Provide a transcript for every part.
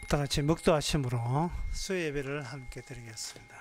다 같이 묵도하심으로 수요 예배를 함께 드리겠습니다.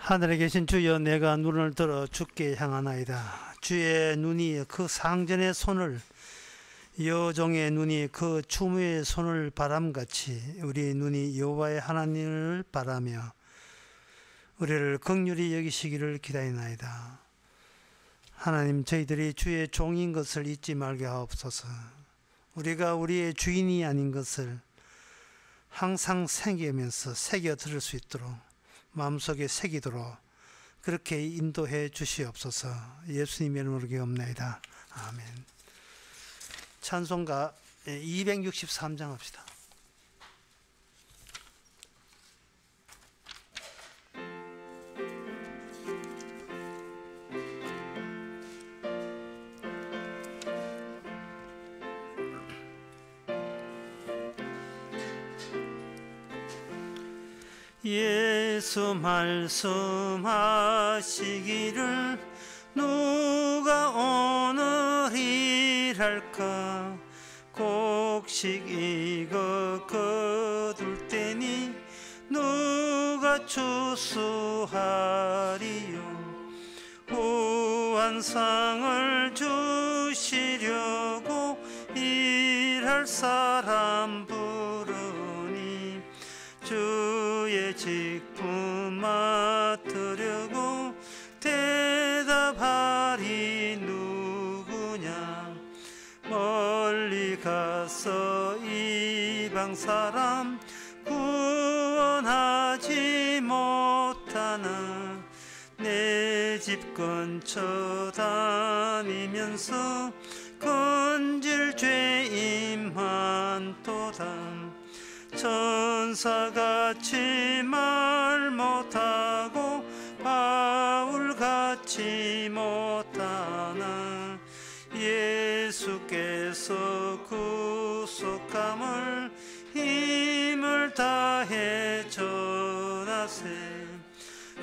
하늘에 계신 주여, 내가 눈을 들어 주께 향하나이다. 주의 눈이 그 상전의 손을, 여종의 눈이 그 추무의 손을 바람같이 우리 눈이 여호와의 하나님을 바라며 우리를 긍휼히 여기시기를 기다리나이다. 하나님, 저희들이 주의 종인 것을 잊지 말게 하옵소서. 우리가 우리의 주인이 아닌 것을 항상 새기면서 새겨 들을 수 있도록, 마음속에 새기도록 그렇게 인도해 주시옵소서. 예수님의 이름으로 기도합나이다. 아멘. 찬송가 263장 합시다. 예수 말씀하시기를 누가 오늘 일할까? 곡식 익어 거둘 때니 누가 추수하리요? 후한상을 주시려고 일할 사람 부르니 주의 직분 맡으려고 대답하리 누구냐? 멀리 가서 이방 사람 구원하지 못하나 내 집 근처 다니면서 건질 죄인 많도다. 천사같이 말 못하고 바울같이 못하나 예수께서 구속함을 힘을 다해 전하세.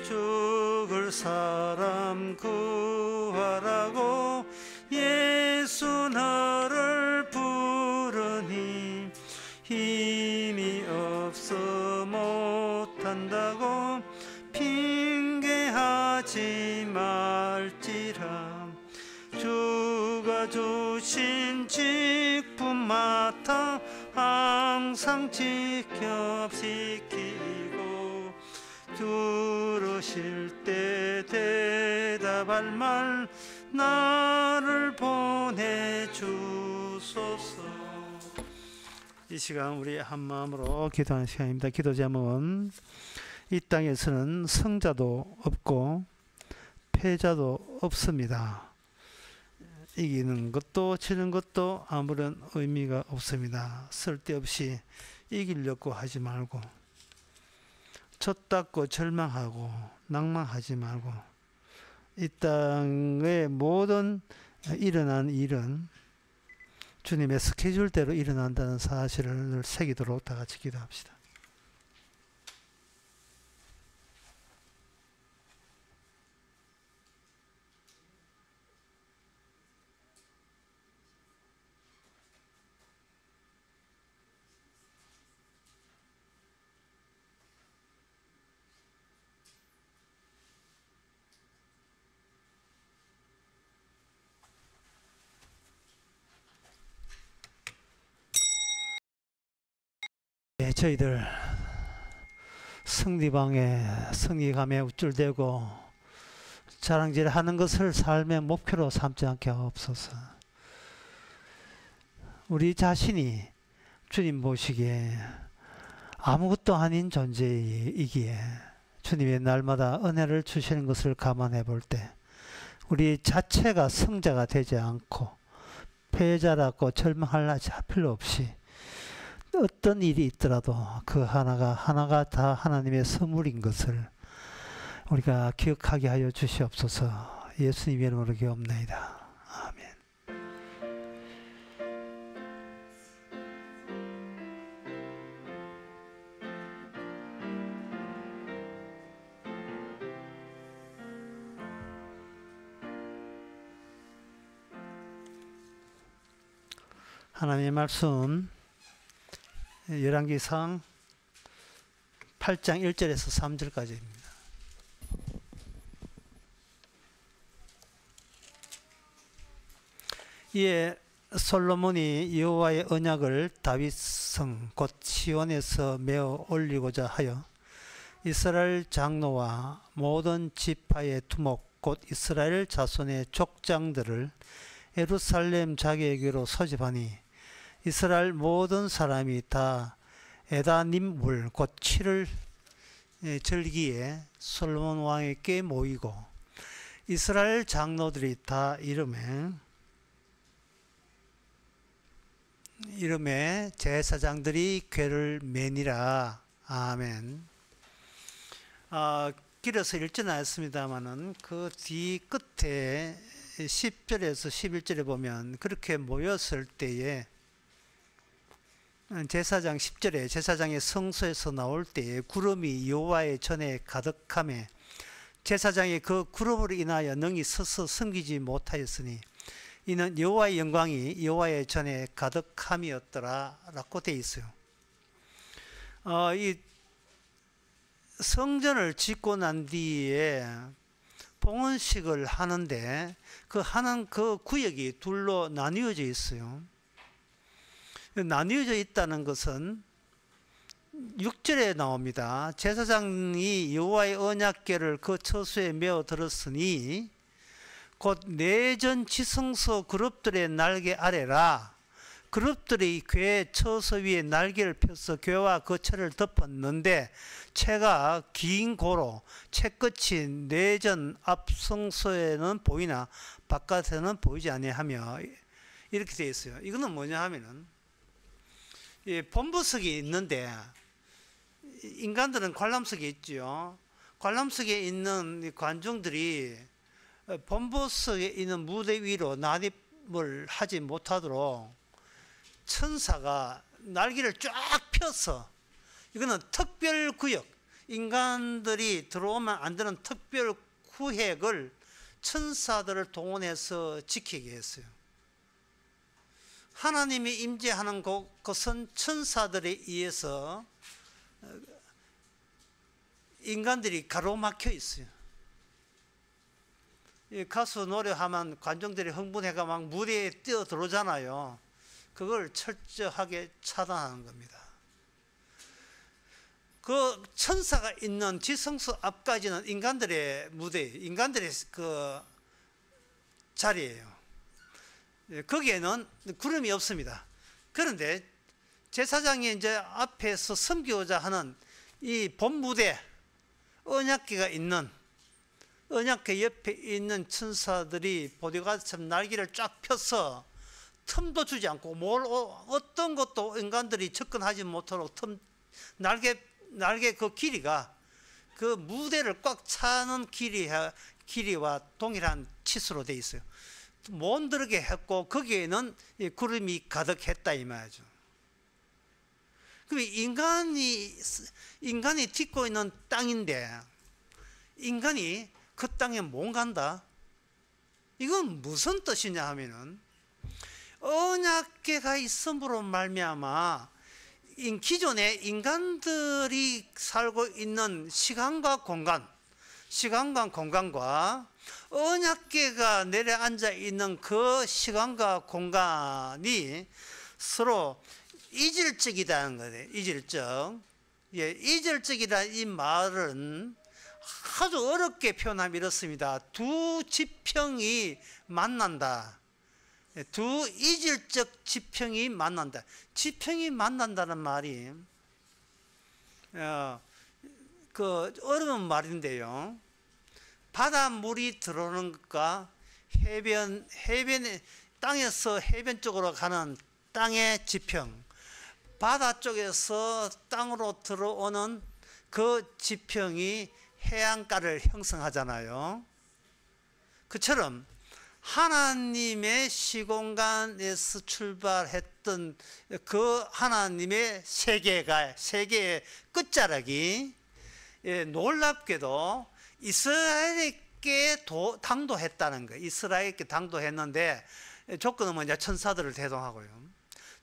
죽을 사람 구하라고 예수 너를 부르니 힘이 없어 못한다고 핑계하지 말지라. 주가 주신 직분 맡아 항상 지켜지키고 들으실 때 대답할 말 나를 보내주소서. 이 시간 우리 한마음으로 기도하는 시간입니다. 기도 제목은 이 땅에서는 성자도 없고 패자도 없습니다. 이기는 것도 지는 것도 아무런 의미가 없습니다. 쓸데없이 이기려고 하지 말고, 젖닦고 절망하고 낭망하지 말고, 이 땅에 모든 일어난 일은 주님의 스케줄대로 일어난다는 사실을 새기도록 다 같이 기도합시다. 저희들 승리방에 승리감에 우쭐대고 자랑질하는 것을 삶의 목표로 삼지 않게 하옵소서. 우리 자신이 주님 보시기에 아무것도 아닌 존재이기에 주님의 날마다 은혜를 주시는 것을 감안해 볼 때 우리 자체가 성자가 되지 않고 패자라고 절망할 필요 없이 어떤 일이 있더라도 그 하나가 다 하나님의 선물인 것을 우리가 기억하게 하여 주시옵소서. 예수님 이름으로 기도합나이다. 아멘. 하나님의 말씀 열왕기상 8장 1절에서 3절까지입니다. 이에 솔로몬이 여호와의 언약을 다윗성 곧 시온에서 메어 올리고자 하여 이스라엘 장로와 모든 지파의 두목 곧 이스라엘 자손의 족장들을 예루살렘 자기에게로 소집하니 이스라엘 모든 사람이 다 에다님물 곧 7월 절기에 솔로몬 왕에게 모이고 이스라엘 장로들이 다 이름에 제사장들이 궤를 매니라. 아멘. 길어서 읽지는 않았습니다만은 그 뒤 끝에 10절에서 11절에 보면 그렇게 모였을 때에 제사장 10절에 제사장의 성소에서 나올 때에 구름이 여호와의 전에 가득하매 제사장이 그 구름으로 인하여 능히 서서 섬기지 못하였으니 이는 여호와의 영광이 여호와의 전에 가득함이었더라 라고 되어 있어요. 이 성전을 짓고 난 뒤에 봉헌식을 하는데 하는 그 구역이 둘로 나뉘어져 있어요. 나뉘어져 있다는 것은 6절에 나옵니다. 제사장이 여호와의 언약궤를 그 처소에 메어 들었으니 곧 내전 지성소 그룹들의 날개 아래라. 그룹들이 궤 처소 위에 날개를 펴서 궤와 그 채를 덮었는데 채가 긴 고로 채끝이 내전 앞성소에는 보이나 바깥에는 보이지 아니하며 이렇게 되어 있어요. 이거는 뭐냐 하면은 본부석이 있는데 인간들은 관람석에 있죠. 관람석에 있는 관중들이 본부석에 있는 무대 위로 난입을 하지 못하도록 천사가 날개를 쫙 펴서 이거는 특별구역, 인간들이 들어오면 안 되는 특별 구획을 천사들을 동원해서 지키게 했어요. 하나님이 임재하는 곳은 천사들에 의해서 인간들이 가로막혀 있어요. 가수 노래하면 관중들이 흥분해가 막 무대에 뛰어 들어오잖아요. 그걸 철저하게 차단하는 겁니다. 그 천사가 있는 지성소 앞까지는 인간들의 무대, 인간들의 그 자리예요. 거기에는 구름이 없습니다. 그런데 제사장이 이제 앞에서 섬기고자 하는 이 본무대, 언약궤가 있는 언약궤 옆에 있는 천사들이 보디가드처럼 날개를 쫙 펴서 틈도 주지 않고 어떤 것도 인간들이 접근하지 못하도록 날개 그 길이가 그 무대를 꽉 차는 길이와 동일한 치수로 되어 있어요. 못 들게 했고 거기에는 구름이 가득했다 이 말이죠. 그럼 인간이 딛고 있는 땅인데 인간이 그 땅에 못 간다? 이건 무슨 뜻이냐 하면은 언약궤가 있음으로 말미암아 기존에 인간들이 살고 있는 시간과 공간과 언약궤가 내려앉아 있는 그 시간과 공간이 서로 이질적이라는 거예요. 이질적. 이질적이라는 이 말은 아주 어렵게 표현하면 이렇습니다. 두 지평이 만난다. 두 이질적 지평이 만난다. 지평이 만난다는 말이 그 어려운 말인데요. 바닷물이 들어오는 것과 해변 땅에서 해변 쪽으로 가는 땅의 지평, 바다 쪽에서 땅으로 들어오는 그 지평이 해안가를 형성하잖아요. 그처럼 하나님의 시공간에서 출발했던 그 하나님의 세계의 끝자락이 놀랍게도 이스라엘에게 당도했다는 거예요. 이스라엘에게 당도했는데 조건은 뭐냐? 천사들을 대동하고요.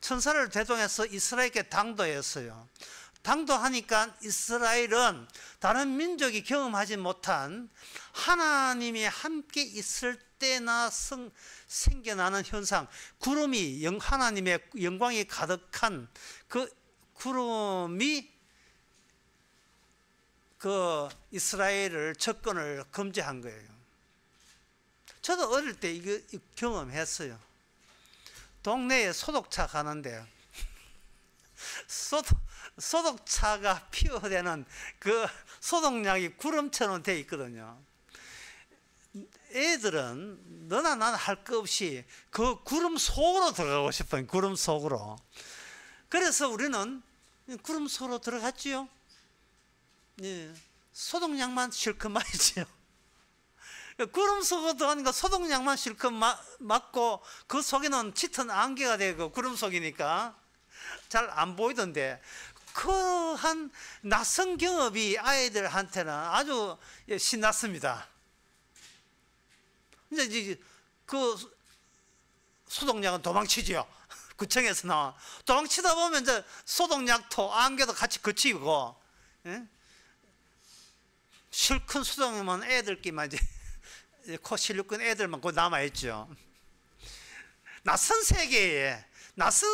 천사를 대동해서 이스라엘에게 당도했어요. 당도하니까 이스라엘은 다른 민족이 경험하지 못한 하나님이 함께 있을 때나 생겨나는 현상, 구름이 하나님의 영광이 가득한 그 구름이 그 이스라엘을 접근을 금지한 거예요. 저도 어릴 때 이거 경험했어요. 동네에 소독차 가는데 소독차가 피워대는 그 소독약이 구름처럼 되어 있거든요. 애들은 너나 나나 할 것 없이 그 구름 속으로 들어가고 싶어요. 구름 속으로. 그래서 우리는 구름 속으로 들어갔지요. 예, 소독약만 실컷 마시지요. 구름 속으로 들어가니까 소독약만 실컷 맞고 그 속에는 짙은 안개가 되고 구름 속이니까 잘 안 보이던데 그 한 낯선 경험이 아이들한테는 아주 신났습니다. 이제 그 소독약은 도망치지요. 구청에서 나와 도망치다 보면 이제 소독약도 안개도 같이 그치고, 예? 실컷 소독약만 애들끼만 이제 코 실룩한 애들만 그 남아있죠. 낯선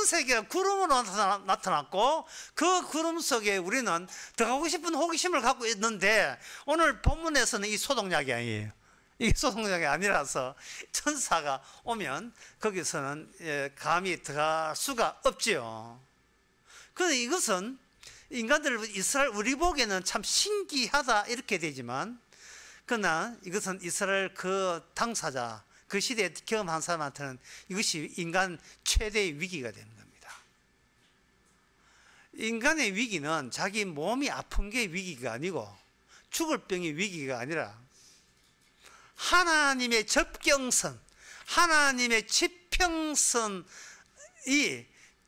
세계가 구름으로 나타났고 그 구름 속에 우리는 들어가고 싶은 호기심을 갖고 있는데 오늘 본문에서는 이 소독약이 아니에요. 이게 소독약이 아니라서 천사가 오면 거기서는 감히 들어갈 수가 없지요. 그런데 이것은 인간들 이스라엘 우리 보기에는 참 신기하다 이렇게 되지만 그러나 이것은 이스라엘 그 당사자 그 시대에 경험한 사람한테는 이것이 인간 최대의 위기가 되는 겁니다. 인간의 위기는 자기 몸이 아픈 게 위기가 아니고 죽을 병이 위기가 아니라 하나님의 접경선, 하나님의 지평선이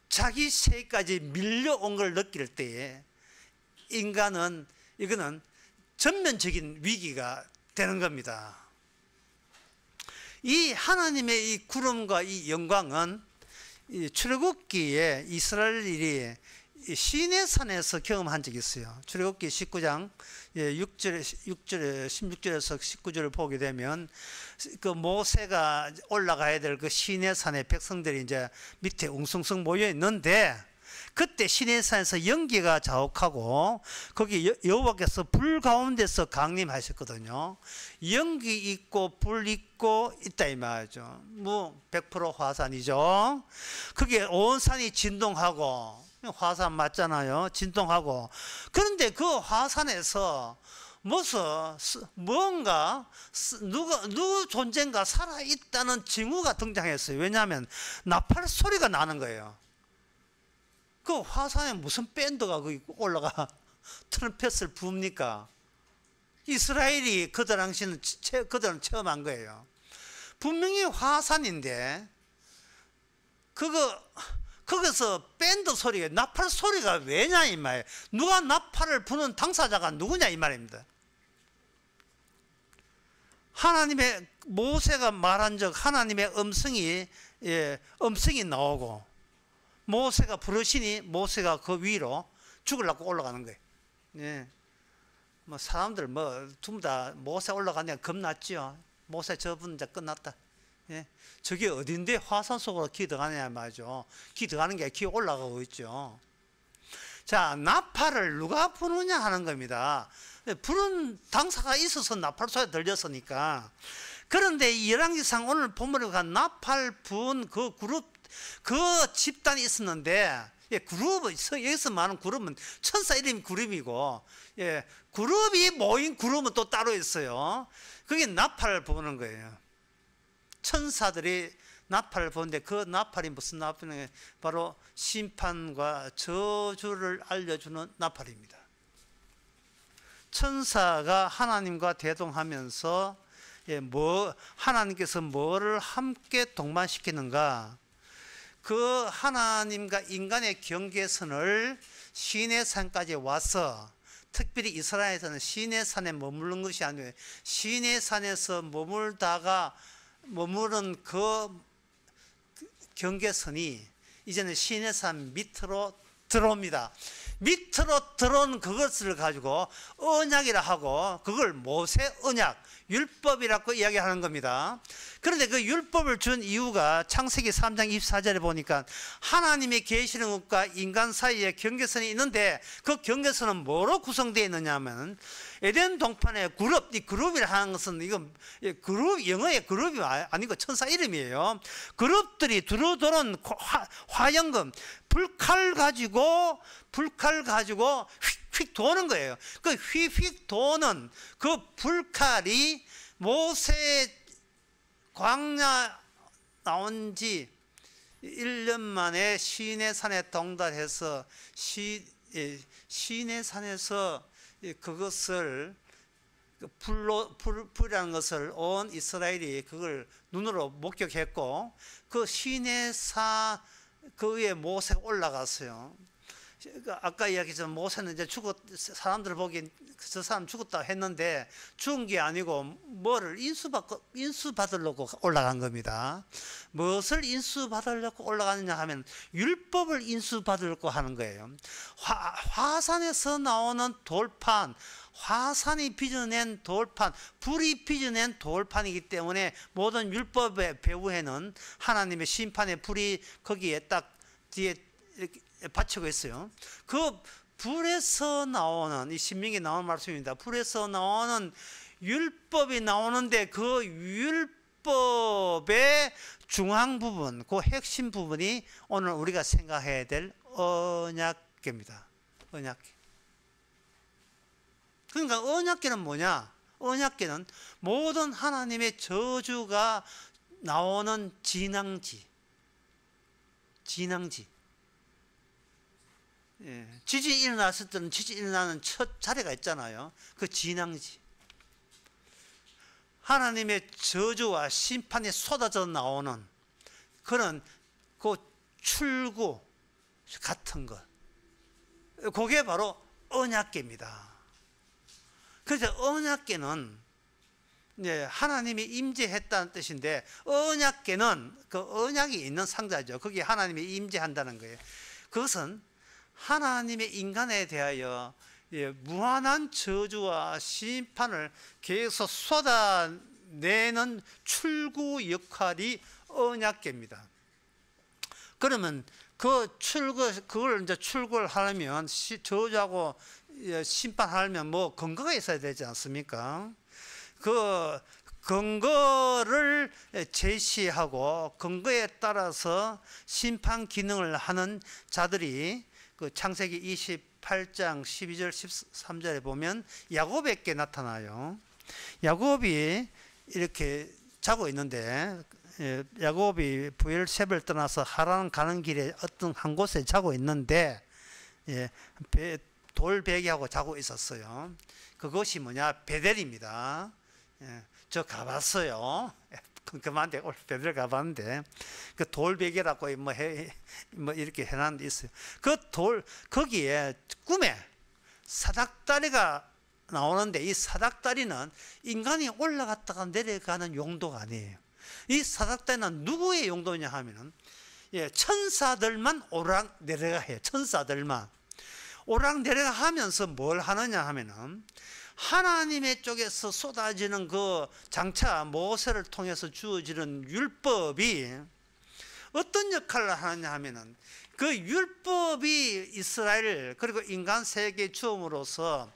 자기 세까지 밀려온 걸 느낄 때에 인간은 이거는 전면적인 위기가 되는 겁니다. 이 하나님의 이 구름과 이 영광은 이 출애굽기에 이스라엘이 시내산에서 경험한 적이 있어요. 출애굽기 19장 16절에서 19절을 보게 되면 그 모세가 올라가야 될 그 시내산에 백성들이 이제 밑에 웅성성 모여 있는데 그때 시내산에서 연기가 자욱하고 거기 여호와께서 불 가운데서 강림하셨거든요. 연기 있고 불 있고 있다 이 말이죠. 뭐 100% 화산이죠. 거기에 온 산이 진동하고 화산 맞잖아요. 진동하고. 그런데 그 화산에서 뭔가 누구 존재인가 살아있다는 징후가 등장했어요. 왜냐하면 나팔 소리가 나는 거예요. 그 화산에 무슨 밴드가 거기 올라가 트럼펫을 부읍니까? 이스라엘이 그 당시는 그들은 체험한 거예요. 분명히 화산인데 거기서 밴드 소리가 나팔 소리가 왜냐 이 말이에요. 누가 나팔을 부는 당사자가 누구냐 이 말입니다. 하나님의 모세가 말한 적 하나님의 음성이 나오고 모세가 부르시니 모세가 그 위로 죽으려고 올라가는 거예요. 예. 뭐 사람들 전부 다 모세 올라가니까 겁났지요. 모세 저분 이제 끝났다. 예. 저게 어딘데 화산 속으로 기 들어가냐 말이죠. 기 들어가는 게 기 올라가고 있죠. 자, 나팔을 누가 부느냐 하는 겁니다. 부른 당사가 있어서 나팔 소리가 들렸으니까. 그런데 이 열왕기상 오늘 본문에 간 나팔 부은 그 그룹 그 집단이 있었는데 여기서 말하는 그룹은 천사 이름이 그룹이고 그룹이 모인 그룹은 또 따로 있어요. 그게 나팔을 부는 거예요. 천사들이 나팔을 보는데 그 나팔이 무슨 나팔이냐? 바로 심판과 저주를 알려주는 나팔입니다. 천사가 하나님과 대동하면서 하나님께서 뭐를 함께 동반시키는가? 그 하나님과 인간의 경계선을 시내산까지 와서, 특별히 이스라엘에서는 시내산에 머무른 것이 아니고 시내산에서 머무른 그 경계선이 이제는 시내산 밑으로 들어옵니다. 밑으로 들어온 그것을 가지고 언약이라 하고, 그걸 모세 언약, 율법이라고 이야기하는 겁니다. 그런데 그 율법을 준 이유가 창세기 3장 24절에 보니까 하나님이 계시는 것과 인간 사이에 경계선이 있는데, 그 경계선은 뭐로 구성되어 있느냐 하면 에덴 동판의 그룹, 이 그룹이라 하는 것은 이건 그룹, 영어의 그룹이 아니고 천사 이름이에요. 그룹들이 두루두른 화연금, 불칼 가지고 휙휙 도는 거예요. 그 휙휙 도는 그 불칼이 모세 광야 나온 지 1년 만에 시내산에 동달해서 시내산에서 그것을 불이라는 것을 온 이스라엘이 그걸 눈으로 목격했고, 그 시내산 그 위에 모세가 올라갔어요. 아까 이야기했지만 모세는 이제 사람들 보기엔 저 사람 죽었다 했는데 죽은 게 아니고 뭐를 인수받으려고 올라간 겁니다. 무엇을 인수받으려고 올라가느냐 하면 율법을 인수받으려고 하는 거예요. 화산에서 나오는 돌판, 화산이 빚어낸 돌판, 불이 빚어낸 돌판이기 때문에 모든 율법의 배후에는 하나님의 심판의 불이 거기에 딱 뒤에 이렇게 받치고 있어요. 그 불에서 나오는, 이 신명기에 나오는 말씀입니다. 불에서 나오는 율법이 나오는데 그 율법의 중앙 부분, 그 핵심 부분이 오늘 우리가 생각해야 될 언약궤입니다. 언약궤. 그러니까 언약궤는 뭐냐? 언약궤는 모든 하나님의 저주가 나오는 진앙지. 지진이 일어났을 때는 지진이 일어나는 첫 자리가 있잖아요. 그 진앙지. 하나님의 저주와 심판이 쏟아져 나오는 그런 그 출구 같은 것. 그게 바로 언약궤입니다. 그래서 언약궤는 하나님이 임재했다는 뜻인데, 언약궤는 그 언약이 있는 상자죠. 거기에 하나님이 임재한다는 거예요. 그것은 하나님의 인간에 대하여 무한한 저주와 심판을 계속 쏟아내는 출구 역할이 언약궤입니다. 그러면 그걸 이제 출구를 하려면, 저주하고 심판하려면 뭐 근거가 있어야 되지 않습니까? 그 근거를 제시하고 근거에 따라서 심판 기능을 하는 자들이 그 창세기 28장 12절 13절에 보면 야곱에게 나타나요. 야곱이 이렇게 자고 있는데, 야곱이 부엘세바를 떠나서 하란 가는 길에 어떤 한 곳에 자고 있는데 돌베개하고 자고 있었어요. 그것이 뭐냐? 베델입니다. 저 가봤어요. 그만데 오늘 베델 가봤는데 그 돌베개라고 뭐 이렇게 해놨는 데 있어요. 거기에 꿈에 사닥다리가 나오는데, 이 사닥다리는 인간이 올라갔다가 내려가는 용도가 아니에요. 이 사닥다리는 누구의 용도냐 하면은 천사들만 오락 내려가 해요. 천사들만 오락 내려가 하면서 뭘 하느냐 하면은 하나님의 쪽에서 쏟아지는 그 장차 모세를 통해서 주어지는 율법이 어떤 역할을 하느냐 하면은, 그 율법이 이스라엘 그리고 인간 세계에 주음으로써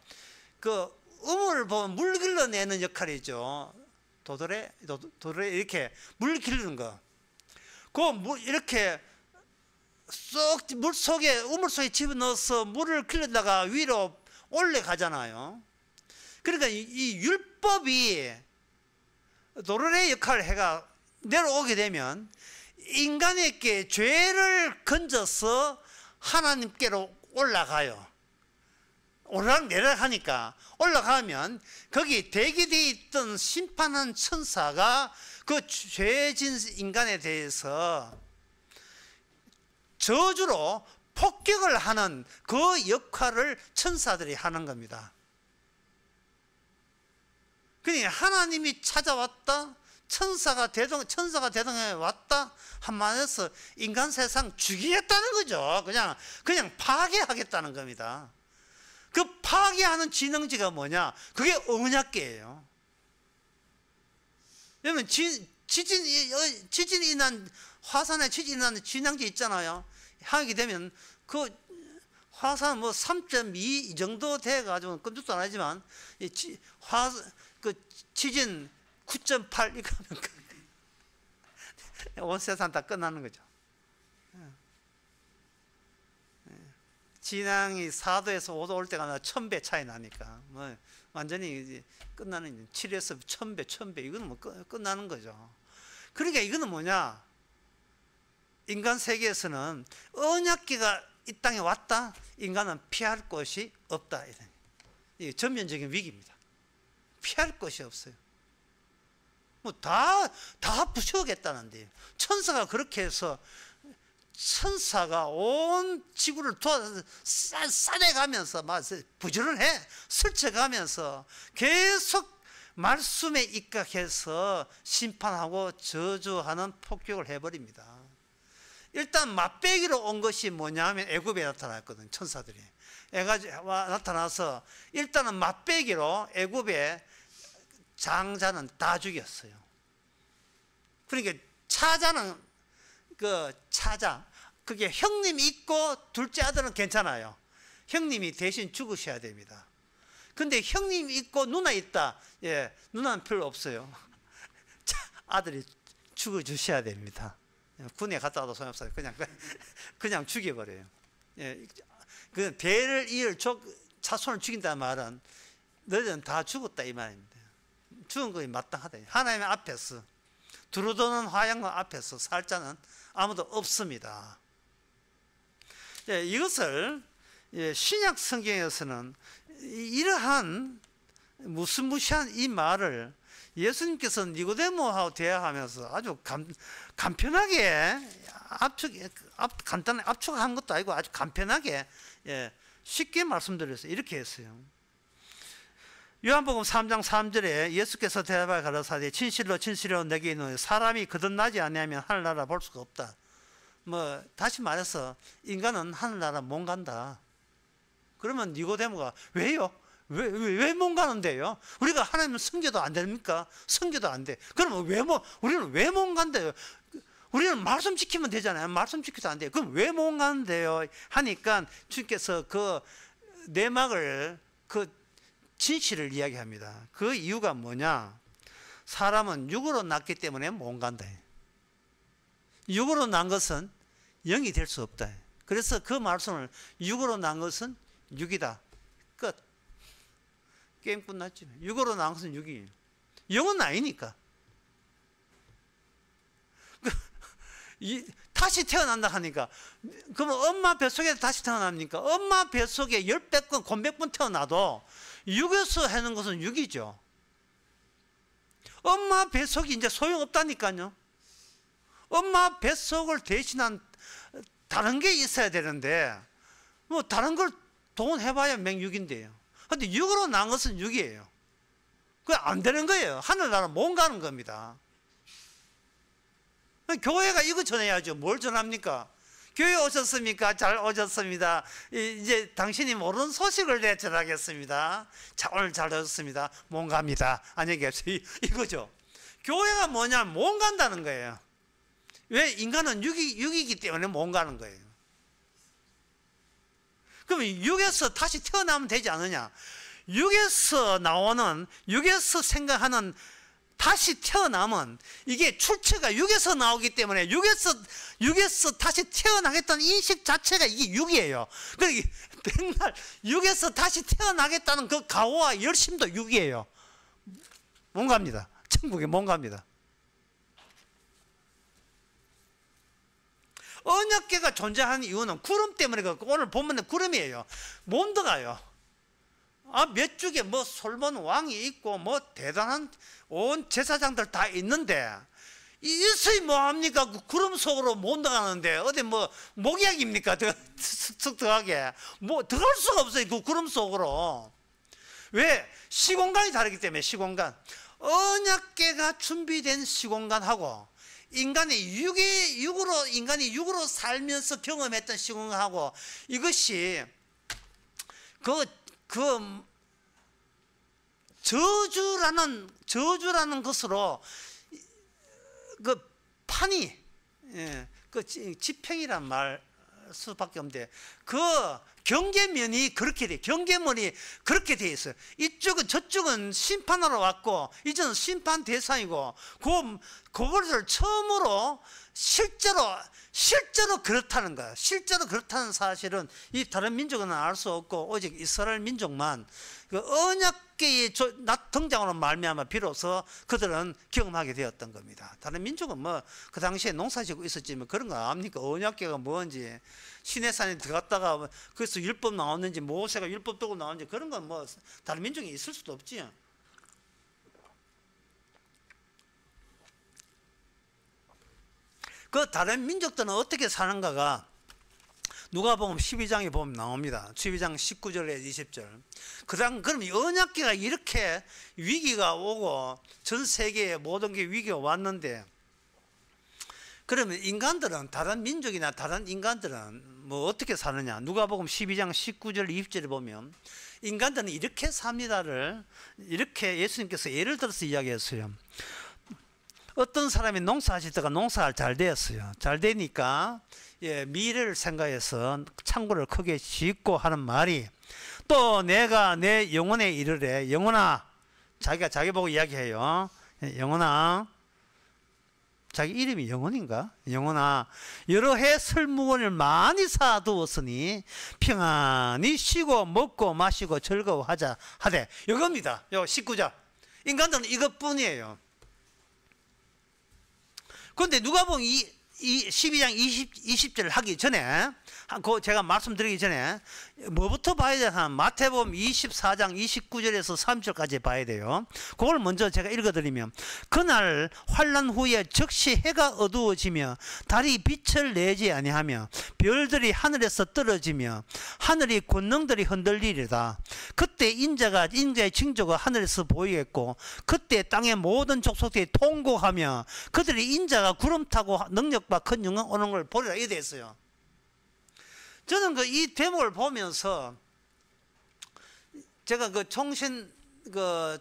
그 음을 보면 물 길러내는 역할이죠. 도들에 이렇게 물 기르는 거. 이렇게 쏙 물 속에, 우물 속에 집어넣어서 물을 길러다가 위로 올라가잖아요. 그러니까 이 율법이 도르래 역할을 해가 내려오게 되면 인간에게 죄를 건져서 하나님께로 올라가요. 오르락내리락 하니까 올라가면 거기 대기되어 있던 심판한 천사가 그 죄진 인간에 대해서 저주로 폭격을 하는 그 역할을 천사들이 하는 겁니다. 그러니까 하나님이 찾아왔다, 천사가 대동해 왔다 한마디에서 인간 세상 죽이겠다는 거죠. 그냥 파괴하겠다는 겁니다. 그 파괴하는 진흥지가 뭐냐? 그게 언약궤예요. 여러분 지진이 난 화산에 지진이 난 진앙지 있잖아요. 하게 되면 그 화산 뭐 3.2 이 정도 돼가지고 끔찍도 안 하지만 그 지진 9.8 이거 하면 온 세상 다 끝나는 거죠. 진앙이 4도에서 5도 올 때가 1000배 차이 나니까 뭐 완전히 끝나는 7에서 1000배 이거는 뭐 끝나는 거죠. 그러니까 이거는 뭐냐? 인간 세계에서는 언약궤가 이 땅에 왔다, 인간은 피할 곳이 없다. 이게 전면적인 위기입니다. 피할 곳이 없어요. 뭐 다 부셔오겠다는데, 천사가 그렇게 해서 천사가 온 지구를 싸내가면서 막 부지런해 설쳐가면서 계속 말씀에 입각해서 심판하고 저주하는 폭격을 해버립니다. 일단 맛배기로 온 것이 뭐냐면 애굽에 나타났거든. 천사들이 나타나서 일단은 맛배기로 애굽의 장자는 다 죽였어요. 그러니까 차자는 그게 형님이 있고 둘째 아들은 괜찮아요. 형님이 대신 죽으셔야 됩니다. 근데 형님이 있고 누나 있다. 예, 누나는 별로 없어요. 아들이 죽어주셔야 됩니다. 군에 갔다 와도 소용없어요. 그냥 죽여버려요. 예, 그 배를 이을 자손을 죽인다는 말은 너희들은 다 죽었다 이 말입니다. 죽은 것이 마땅하다. 하나님 앞에서 두루도는 화양관 앞에서 살 자는 아무도 없습니다. 예, 이것을 신약 성경에서는 이러한 무시무시한 이 말을 예수님께서 니고데모하고 대화하면서 아주 간편하게 간단하게 압축한 것도 아니고 아주 간편하게 쉽게 말씀드렸어요. 이렇게 했어요. 요한복음 3장 3절에 예수께서 대답하여 가라사대 진실로 진실로 내게 이르노니 사람이 거듭나지 아니하면 하늘나라 볼 수가 없다. 뭐 다시 말해서 인간은 하늘나라 못 간다. 그러면 니고데모가 왜요? 왜 못 가는데요? 우리가 하나님 성교도 안 됩니까? 성교도 안 돼. 그러면 우리는 왜 못 간대요? 우리는 말씀 지키면 되잖아요. 말씀 지켜도 안 돼요. 그럼 왜 못 가는데요? 하니까 주께서 그 내막을 진실을 이야기합니다. 그 이유가 뭐냐? 사람은 육으로 났기 때문에 못 간다. 육으로 난 것은 영이 될 수 없다. 그래서 그 말씀을 육으로 난 것은 육이다. 끝. 게임 끝났지. 육으로 난 것은 육이에요. 영은 아니니까. 다시 태어난다 하니까 그러면 엄마 뱃속에 다시 태어납니까? 엄마 뱃속에 10배권, 100번 태어나도 육에서 하는 것은 육이죠. 엄마 뱃속이 이제 소용없다니까요. 엄마 뱃속을 대신한 다른 게 있어야 되는데 뭐 다른 걸 동원해봐야 맹육인데요. 근데 육으로 난 것은 육이에요. 그게 안 되는 거예요. 하늘나라 못 가는 겁니다. 교회가 이거 전해야죠. 뭘 전합니까? 교회 오셨습니까? 잘 오셨습니다. 이제 당신이 모르는 소식을 내 전하겠습니다. 자, 오늘 잘 오셨습니다. 못 갑니다. 안녕히 계세요. 이거죠. 교회가 뭐냐? 못 간다는 거예요. 왜? 인간은 육이기 때문에 못 가는 거예요. 그러면 육에서 다시 태어나면 되지 않느냐? 육에서 나오는, 육에서 생각하는 다시 태어나면 이게 출처가 육에서 나오기 때문에 육에서 다시 태어나겠다는 인식 자체가 이게 육이에요. 그러니까 맨날 육에서 다시 태어나겠다는 그 각오와 열심도 육이에요. 못 갑니다. 천국에 못 갑니다. 언약궤가 존재하는 이유는 구름 때문에 그렇고, 오늘 보면 구름이에요. 몬드가요. 몇 주에 뭐 솔몬 왕이 있고 뭐 대단한 온 제사장들 다 있는데, 이것이 뭐합니까? 그 구름 속으로 못 나가는데 어디 뭐 목약입니까? 특특하게 뭐 들어갈 수가 없어요. 그 구름 속으로. 왜? 시공간이 다르기 때문에. 시공간, 언약궤가 준비된 시공간하고 인간이 육으로 살면서 경험했던 시공간하고, 이것이 저주라는 것으로 그 판이, 그 지평이란 말 수밖에 없는데, 그 경계면이 그렇게 돼. 경계면이 그렇게 돼 있어요. 이쪽은, 저쪽은 심판하러 왔고 이쪽은 심판 대상이고, 그것을 처음으로 실제로 그렇다는 거야. 실제로 그렇다는 사실은 이 다른 민족은 알 수 없고, 오직 이스라엘 민족만 그 언약궤의 등장으로 말미암아 비로소 그들은 경험하게 되었던 겁니다. 다른 민족은 뭐 그 당시에 농사짓고 있었지만 그런 거 압니까? 언약궤가 뭔지, 시내산에 들어갔다가 그래서 율법 나왔는지, 모세가 율법 들고 나왔는지, 그런 건 뭐 다른 민족이 있을 수도 없지. 그 다른 민족들은 어떻게 사는가가 누가복음 12장에 보면 나옵니다. 12장 19절에 20절. 그럼 언약궤가 이렇게 위기가 오고 전 세계에 모든 게 위기가 왔는데, 그러면 인간들은, 다른 민족이나 다른 인간들은 뭐 어떻게 사느냐? 누가복음 12장 19절 20절에 보면 인간들은 이렇게 삽니다를 이렇게 예수님께서 예를 들어서 이야기했어요. 어떤 사람이 농사하시다가 농사가 잘 되었어요. 잘 되니까 미래를 생각해서 창고를 크게 짓고 하는 말이, 또 내가 내 영혼에 이르래. 영혼아, 자기가 자기 보고 이야기해요. 영혼아, 자기 이름이 영혼인가? 영혼아, 여러 해 설무원을 많이 쌓아두었으니 평안히 쉬고 먹고 마시고 즐거워하자 하되. 이겁니다. 요 19절. 인간들은 이것뿐이에요. 그런데 누가복음 12장 20절을 하기 전에, 제가 말씀드리기 전에 뭐부터 봐야 되나? 마태복음 24장 29절에서 30절까지 봐야 돼요. 그걸 먼저 제가 읽어드리면, 그날 환난 후에 즉시 해가 어두워지며 달이 빛을 내지 아니하며 별들이 하늘에서 떨어지며 하늘의 권능들이 흔들리리다. 그때 인자의 징조가 하늘에서 보이겠고, 그때 땅의 모든 족속들이 통곡하며 그들이 인자가 구름 타고 능력과 큰 영광 오는 걸 보리라. 이래 됐어요. 저는 이 대목을 보면서, 제가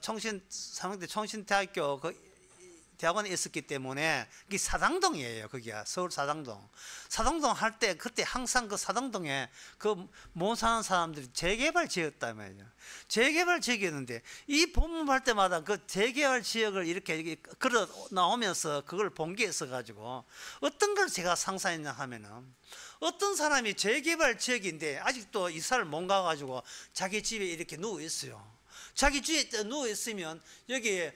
삼성대 총신대학교 대학원에 있었기 때문에, 이게 사당동이에요. 거기가 서울 사당동. 사당동 할 때, 그때 항상 그 사당동에 못 사는 사람들이 재개발 지었단 말이에요. 재개발 지역이었는데, 이 본문 할 때마다 그 재개발 지역을 이렇게 걸어 나오면서 그걸 본 게 있어가지고, 어떤 걸 제가 상상했냐 하면은, 어떤 사람이 재개발 지역인데 아직도 이사를 못 가가지고 자기 집에 이렇게 누워 있어요. 자기 집에 누워 있으면 여기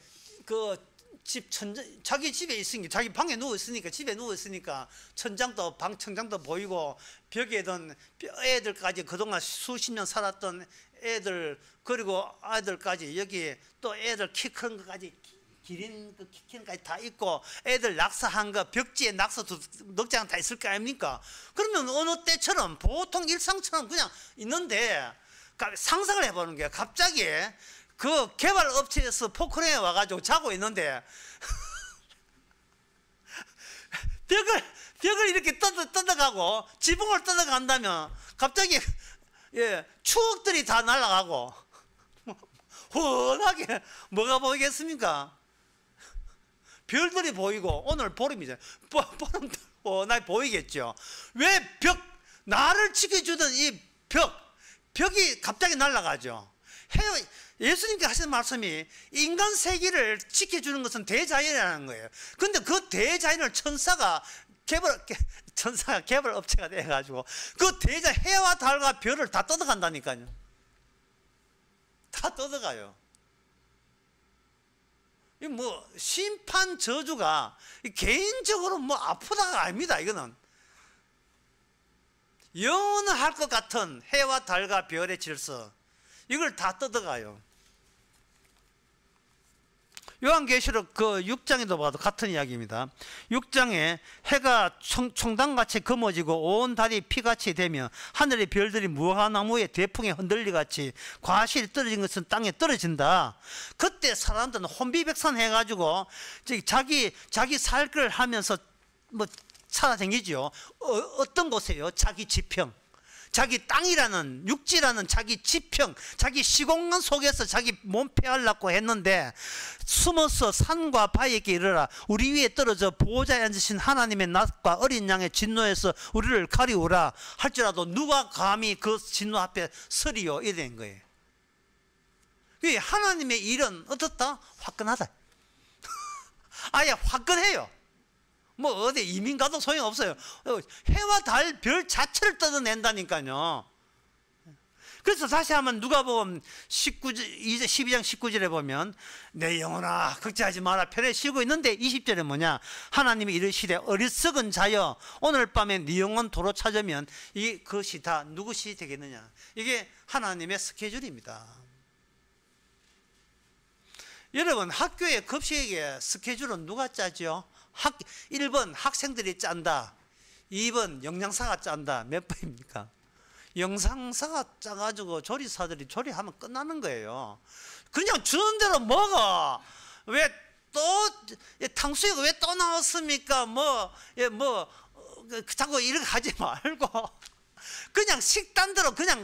자기 집에 있으니까, 자기 방에 누워 있으니까, 집에 누워 있으니까 천장도 천장도 보이고, 벽에든 애들까지 그동안 수십 년 살았던 애들, 그리고 아이들까지, 여기 또 애들 키 큰 것까지, 기린 키 큰 것까지 다 있고, 애들 낙서한 거 벽지에 낙서도 넉장 다 있을 거 아닙니까? 그러면 어느 때처럼 보통 일상처럼 그냥 있는데, 상상을 해보는 거야. 갑자기 그 개발 업체에서 포크레인에 와가지고 자고 있는데 벽을 이렇게 뜯어가고 지붕을 뜯어간다면 갑자기 추억들이 다 날아가고 훤하게 뭐가 보이겠습니까? 별들이 보이고, 오늘 보름이잖아요. 보름도 훤하게 보이겠죠. 왜 나를 지켜주던 이 벽이 갑자기 날아가죠. 예수님께 하시는 말씀이 인간 세계를 지켜주는 것은 대자연이라는 거예요. 근데 그 대자연을 천사가 개발 업체가 돼가지고 그 대자연, 해와 달과 별을 다 뜯어간다니까요. 다 뜯어가요. 이 심판 저주가 개인적으로 아프다가 아닙니다. 이거는 영원할 것 같은 해와 달과 별의 질서, 이걸 다 뜯어가요. 요한계시록 그 6장에도 봐도 같은 이야기입니다. 6장에 해가 총당같이 검어지고 온 달이 피같이 되며 하늘의 별들이 무화과나무의 대풍에 흔들리같이 과실이 떨어진 것은 땅에 떨어진다. 그때 사람들은 혼비백산 해가지고 자기 살 걸 하면서 뭐 찾아다니죠. 어떤 곳에요? 자기 지평, 자기 땅이라는, 육지라는 자기 지평, 자기 시공간 속에서 자기 몸 폐하려고 했는데, 숨어서 산과 바위에게 이르라. 우리 위에 떨어져 보호자에 앉으신 하나님의 낯과 어린 양의 진노에서 우리를 가리우라. 할지라도 누가 감히 그 진노 앞에 서리요? 이런 거예요. 하나님의 일은 어떻다? 화끈하다. 아예 화끈해요. 뭐 어디 이민 가도 소용없어요. 해와 달, 별 자체를 뜯어낸다니까요. 그래서 다시 한번 누가복음 12장 19절에 보면 내 영혼아 걱정하지 마라 편에 쉬고 있는데, 20절에 뭐냐? 하나님이 이르시되 어리석은 자여 오늘 밤에 네 영혼 도로 찾으면 그것이 다 누구시 되겠느냐. 이게 하나님의 스케줄입니다. 여러분, 학교의 급식의 스케줄은 누가 짜죠? 1번 학생들이 짠다. 2번 영양사가 짠다. 몇 번입니까? 영양사가 짜가지고 조리사들이 조리하면 끝나는 거예요. 그냥 주는 대로 먹어. 왜 또 탕수육 왜 또 나왔습니까? 자꾸 이렇게 하지 말고 그냥 식단대로 그냥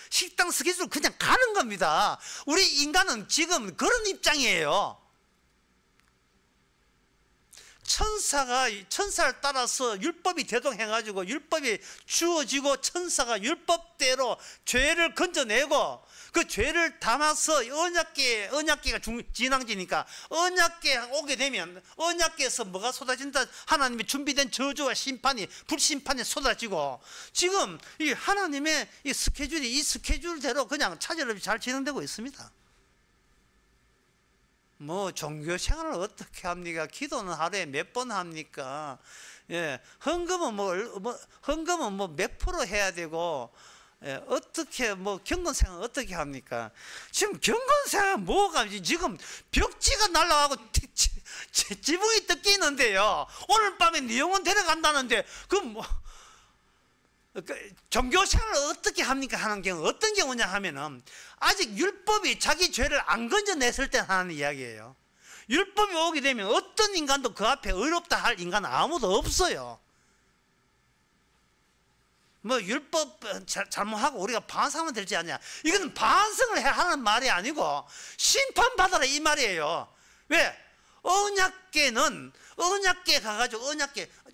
식당 스케줄 그냥 가는 겁니다. 우리 인간은 지금 그런 입장이에요. 천사를 따라서 율법이 대동해가지고 율법이 주어지고, 천사가 율법대로 죄를 건져내고, 그 죄를 담아서 언약궤가 진앙지니까 언약궤 오게 되면 언약궤에서 뭐가 쏟아진다? 하나님의 준비된 저주와 심판이, 불심판이 쏟아지고, 지금 이 하나님의 이 스케줄대로 그냥 차질없이 잘 진행되고 있습니다. 뭐 종교 생활을 어떻게 합니까? 기도는 하루에 몇 번 합니까? 예, 헌금은 몇 프로 해야 되고, 예, 어떻게 경건 생활 어떻게 합니까? 지금 경건 생활 뭐가 지금 벽지가 날아가고 지붕이 뜯기는데요. 오늘 밤에 네 영혼 데려간다는데 종교 생활을 어떻게 합니까? 하는 경우 어떤 경우냐 하면은, 아직 율법이 자기 죄를 안 건져냈을 때 하는 이야기예요. 율법이 오게 되면 어떤 인간도 그 앞에 의롭다 할 인간은 아무도 없어요. 율법 잘못하고 우리가 반성하면 되지 않냐? 이건 반성을 해야 하는 말이 아니고 심판받아라 이 말이에요. 왜? 언약궤 가가지고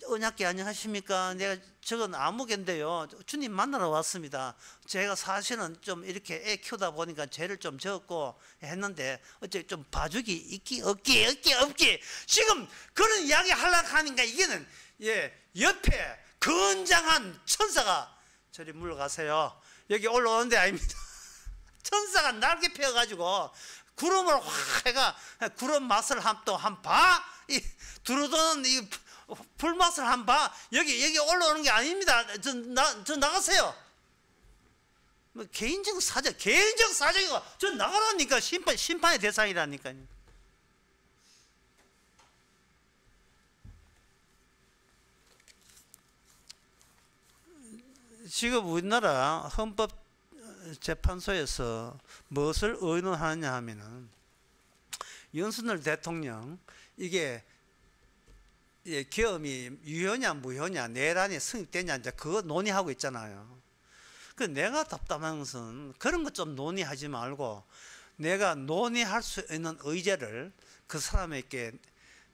언약궤 안녕하십니까? 내가 저건 아무개인데요. 주님 만나러 왔습니다. 제가 사실은 좀 이렇게 애 키우다 보니까 죄를 좀 적고 했는데 어째 좀 봐주기 있기 없기 지금 그런 이야기 하려고 하니까 이게는 옆에 건장한 천사가 저리 물러가세요. 여기 올라오는 데 아닙니다. 천사가 날개 펴가지고 구름을 확 해가 구름 맛을 또 한 봐. 두루도는 이 불맛을 한 봐. 여기 올라오는 게 아닙니다. 저 나가세요. 개인적 사정이고 저 나가라니까. 심판의 대상이라니까요. 지금 우리나라 헌법재판소에서 무엇을 의논하느냐 하면은, 윤석열 대통령 이게 계엄이 유효냐 무효냐, 내란이 성립되냐, 이제 그거 논의하고 있잖아요. 그 내가 답답한 것은 그런 것 좀 논의하지 말고, 내가 논의할 수 있는 의제를 그 사람에게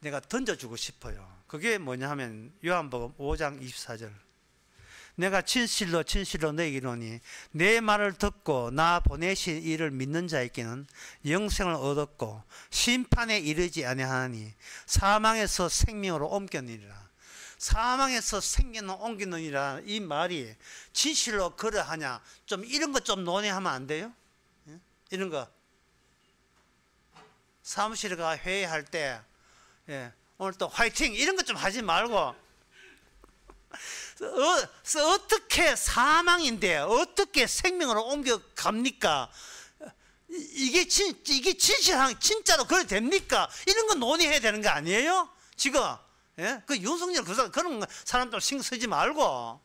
내가 던져주고 싶어요. 그게 뭐냐 하면 요한복음 5장 24절. 내가 진실로 너에게 이르노니 내 말을 듣고 나 보내신 이를 믿는 자에게는 영생을 얻었고 심판에 이르지 아니하니 사망에서 생명으로 옮겼느니라. 사망에서 생명으로 옮겼느니라. 이 말이 진실로 그러하냐, 좀 이런 거 좀 논의하면 안 돼요? 이런 거 사무실에 가 회의할 때 오늘 또 화이팅 이런 거 좀 하지 말고 어떻게 사망인데 어떻게 생명으로 옮겨갑니까? 이게 진실한 진짜로 그래 됩니까? 이런 거 논의해야 되는 거 아니에요? 지금 예? 그 윤석열 그런 사람들 신경 쓰지 말고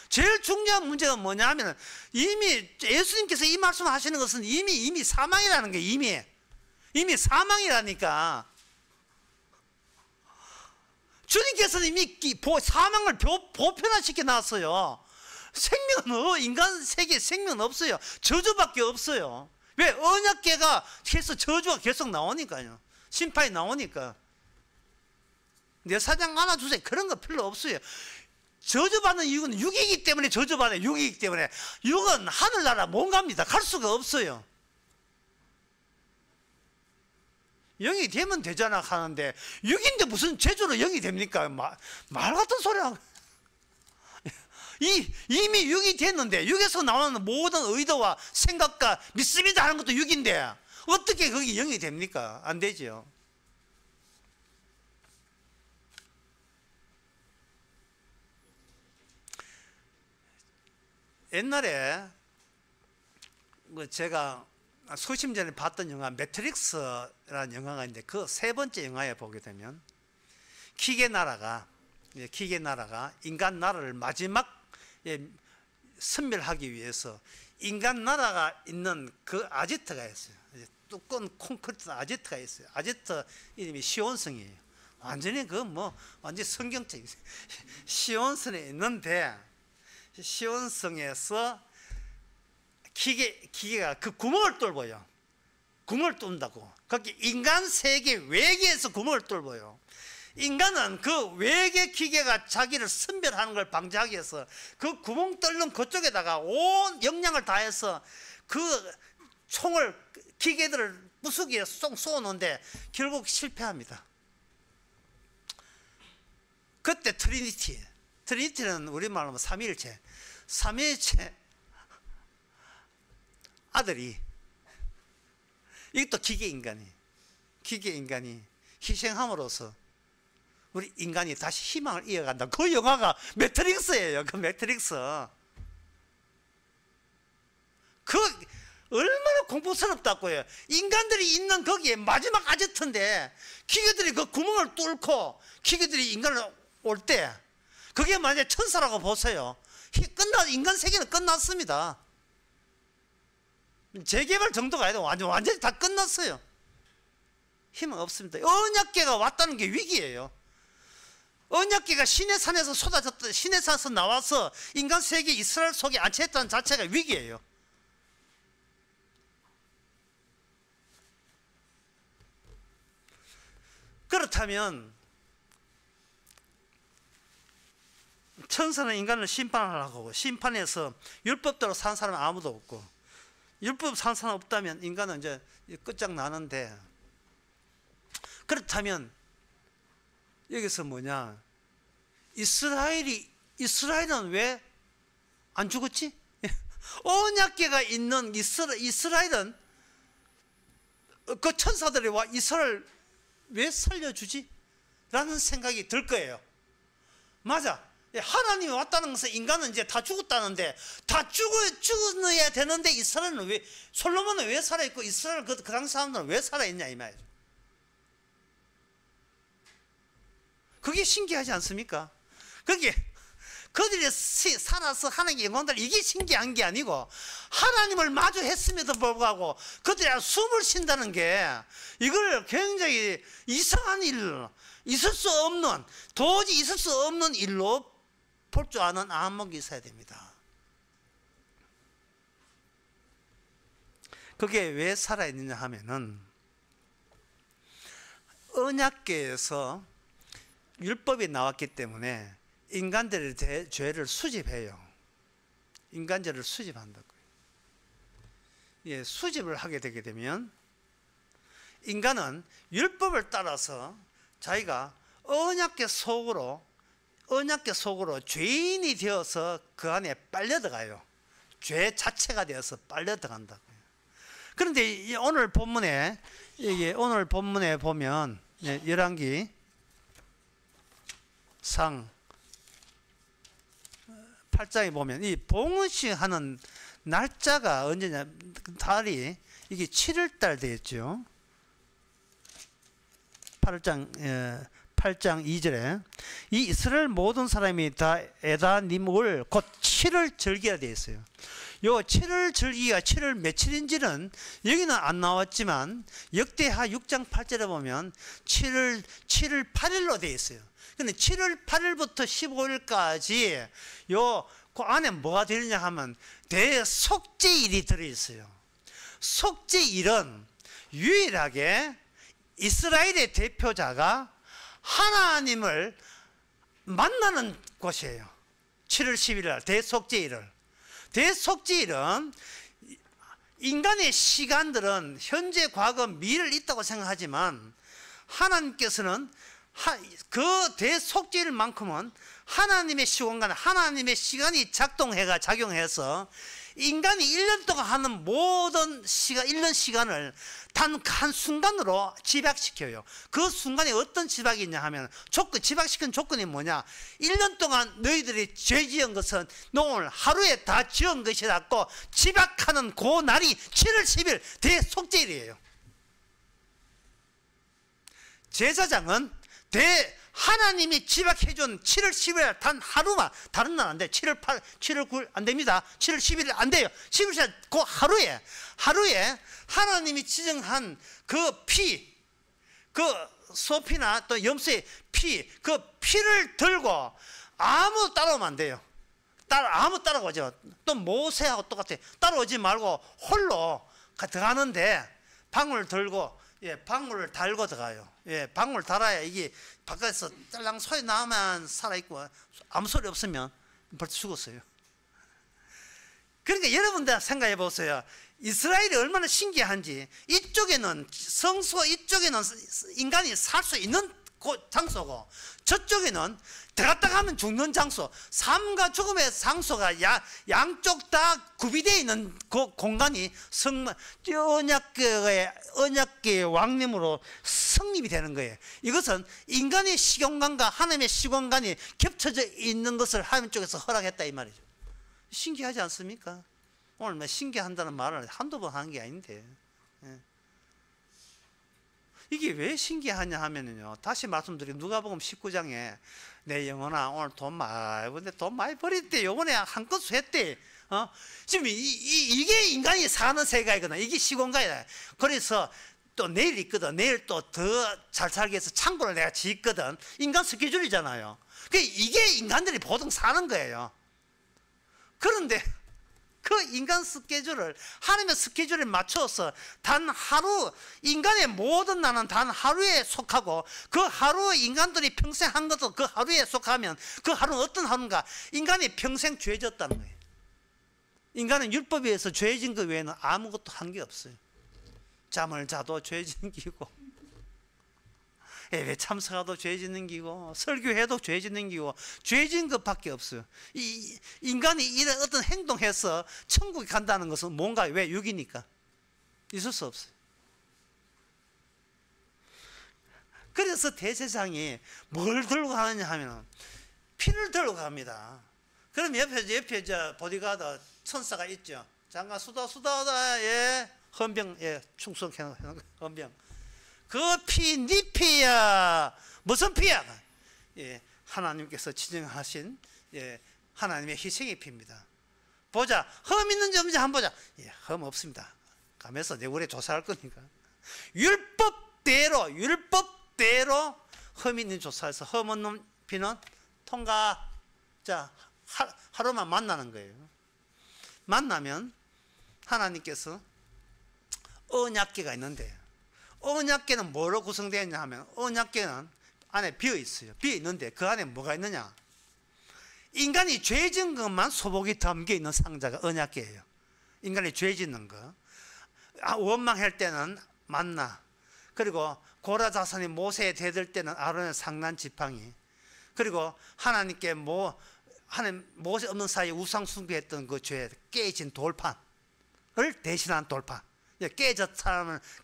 제일 중요한 문제가 뭐냐면 이미 예수님께서 이 말씀하시는 것은 이미 사망이라는 게 이미 사망이라니까. 주님께서는 이미 사망을 보편화시켜 놨어요. 생명은 인간 세계에 생명은 없어요. 저주밖에 없어요. 왜? 언약궤가 해서 저주가 계속 나오니까요. 심판이 나오니까. 내 사장 안아주세요. 그런 거 필요 없어요. 저주받는 이유는 육이기 때문에 저주받아요. 육이기 때문에. 육은 하늘나라 못 갑니다. 갈 수가 없어요. 영이 되면 되잖아 하는데 육인데 무슨 제주로 영이 됩니까? 말 같은 소리야. 이미 육이 됐는데 육에서 나오는 모든 의도와 생각과 믿습니다 하는 것도 육인데 어떻게 그게 영이 됩니까? 안 되죠. 옛날에 제가 수십 년 전에 봤던 영화 매트릭스라는 영화가 있는데 그 세 번째 영화에 보게 되면 기계 나라가 인간 나라를 마지막 선멸하기 위해서 인간 나라가 있는 그 아지트가 있어요. 두꺼운 콘크리트 아지트가 있어요. 아지트 이름이 시온성이에요. 완전히 완전 성경적 시온성에 있는데 시온성에서 기계가 그 구멍을 뚫어요. 구멍을 뚫는다고. 그렇게 인간 세계 외계에서 구멍을 뚫어요. 인간은 그 외계 기계가 자기를 선별하는 걸 방지하기 위해서 그 구멍 뚫는 그쪽에다가 온 역량을 다해서 그 총을 기계들을 부수기에 쏙 쏘는데 결국 실패합니다. 그때 트리니티는 우리말로 삼위일체 아들이 이것도 기계 인간이 희생함으로써 우리 인간이 다시 희망을 이어간다. 그 영화가 매트릭스예요. 그 매트릭스. 그 얼마나 공포스럽다고요. 인간들이 있는 거기에 마지막 아지트인데 기계들이 그 구멍을 뚫고 기계들이 인간을 올 때 그게 만약에 천사라고 보세요. 인간 세계는 끝났습니다. 재개발 정도가 아니라 완전히 다 끝났어요. 힘은 없습니다. 언약궤가 왔다는 게 위기예요. 언약궤가 시내산에서 쏟아졌다, 시내산에서 나와서 인간 세계 이스라엘 속에 안치했다는 자체가 위기예요. 그렇다면 천사는 인간을 심판하려고 하고 심판해서 율법대로 산 사람은 아무도 없고 율법 산 사람 없다면 인간은 이제 끝장나는데 그렇다면 여기서 뭐냐? 이스라엘은 왜 안 죽었지? 언약궤가 있는 이스라엘은 그 천사들이 와 이스라엘 왜 살려주지? 라는 생각이 들 거예요. 맞아. 하나님이 왔다는 것은 인간은 이제 다 죽었다는데 다 죽어야 되는데 이스라엘은 왜 솔로몬은 왜 살아있고 이스라엘 그 당시 사람들은 왜 살아있냐 이 말이죠. 그게 신기하지 않습니까? 그게 그들이 살아서 하나님의 영광들 이게 신기한 게 아니고 하나님을 마주했음에도 불구하고 그들이 숨을 쉰다는 게 이걸 굉장히 이상한 일로 도저히 있을 수 없는 일로 볼 줄 아는 안목이 있어야 됩니다. 그게 왜 살아있느냐 하면은 언약궤에서 율법이 나왔기 때문에 인간들의 죄를 수집해요. 인간죄를 수집한다고요. 예, 수집을 하게 되게 되면 인간은 율법을 따라서 자기가 언약궤 속으로 죄인이 되어서 그 안에 빨려 들어가요. 죄 자체가 되어서 빨려 들어간다고요. 그런데 오늘 본문에 보면 열왕기 상 8장에 보면 이 봉헌식 하는 날짜가 언제냐, 달이 이게 7월달 되었죠. 8장 2절에 이 이스라엘 모든 사람이 다 에다님을 곧 7월 절기가 되어 있어요. 요 7월 절기가 7월 며칠인지는 여기는 안 나왔지만 역대하 6장 8절에 보면 7월 8일로 되어 있어요. 근데 7월 8일부터 15일까지 그 안에 뭐가 들리냐 하면 대속죄일이 들어있어요. 속죄일은 유일하게 이스라엘의 대표자가 하나님을 만나는 곳이에요. 7월 10일 대속죄일을. 대속죄일은 인간의 시간들은 현재, 과거, 미래를 있다고 생각하지만 하나님께서는 그 대속죄일만큼은 하나님의 시공간, 하나님의 시간이 작용해서 인간이 1년 동안 하는 모든 시간, 1년 시간을 단 한 순간으로 집약시켜요. 그 순간에 어떤 집약이 있냐 하면 집약시킨 조건이 뭐냐, 1년 동안 너희들이 죄 지은 것은 오늘 하루에 다 지은 것이라고 집약하는 그 날이 7월 10일 대속죄일이에요. 제사장은 하나님이 지박해준 7월 10일 단 하루만, 다른 날 안 돼. 7월 8, 7월 9일 안 됩니다. 7월 10일 안 돼요. 7월 10일 그 하루에 하나님이 지정한 그 피, 그 소피나 또 염소의 피, 그 피를 들고 아무 따라오면 안 돼요. 아무 따라오죠. 또 모세하고 똑같아요. 따라오지 말고 홀로 들어가는데 방울 들고, 방울을 달고 들어가요. 방울 달아야 이게 바깥에서 짤랑 소리 나면 살아있고 아무 소리 없으면 벌써 죽었어요. 그러니까 여러분들 생각해 보세요. 이스라엘이 얼마나 신기한지. 이쪽에는 성소, 이쪽에는 인간이 살 수 있는 장소고, 저쪽에는 들어갔다 가면 죽는 장소, 삶과 죽음의 장소가 양쪽 다 구비되어 있는 그 공간이 언약계의 왕림으로 성립이 되는 거예요. 이것은 인간의 시공간과 하나님의 시공간이 겹쳐져 있는 것을 하나님 쪽에서 허락했다 이 말이죠. 신기하지 않습니까? 오늘 뭐 신기한다는 말을 한두 번 하는 게 아닌데, 이게 왜 신기하냐 하면요, 다시 말씀드리면 누가복음 19장에 내 영혼아 오늘 돈 많이 버는데 돈 많이 버렸대, 요번에 한껏 했대. 지금 이게 인간이 사는 세계이거든. 이게 시공간이다. 그래서 또 내일 있거든. 내일 또 더 잘 살기 위해서 창고를 내가 짓거든. 인간 스케줄이잖아요. 이게 인간들이 보통 사는 거예요. 그런데 그 인간 스케줄을 하나님의 스케줄에 맞춰서 단 하루, 인간의 모든 나는 단 하루에 속하고, 그 하루 인간들이 평생 한 것도 그 하루에 속하면 그 하루는 어떤 하루인가? 인간이 평생 죄졌다는 거예요. 인간은 율법에 의해서 죄진 것 외에는 아무것도 한 게 없어요. 잠을 자도 죄 짓는 기고, 예배 참석하도 죄 짓는 기고, 설교해도 죄 짓는 기고, 죄 짓는 것밖에 없어요. 인간이 이런 어떤 행동해서 천국에 간다는 것은 뭔가, 왜? 육이니까 있을 수 없어요. 그래서 대제사장이 뭘 들고 가느냐 하면 피를 들고 갑니다. 그럼 옆에 저 보디가드 천사가 있죠. 장관 수다 헌병, 충성해놓은 헌병. 그 피, 네 피야. 무슨 피야? 하나님께서 지정하신 하나님의 희생의 피입니다. 보자. 흠 있는지 없는지 한번 보자. 흠 없습니다. 가면서 내 우리 조사할 거니까. 율법대로 흠 있는 조사해서 흠 없는 피는 통과. 자, 하루만 만나는 거예요. 만나면 하나님께서 언약궤가 있는데, 언약궤는 뭐로 구성되어 있냐 하면, 언약궤는 안에 비어 있어요. 비어 있는데 그 안에 뭐가 있느냐? 인간이 죄 짓는 것만 소복이 담겨 있는 상자가 언약궤예요. 인간이 죄 짓는 거. 원망할 때는 만나, 그리고 고라 자손이 모세에 대들 때는 아론의 상난 지팡이, 그리고 하나님께 하나님 모세 없는 사이에 우상 숭배했던 그 죄 깨진 돌판을 대신한 돌판.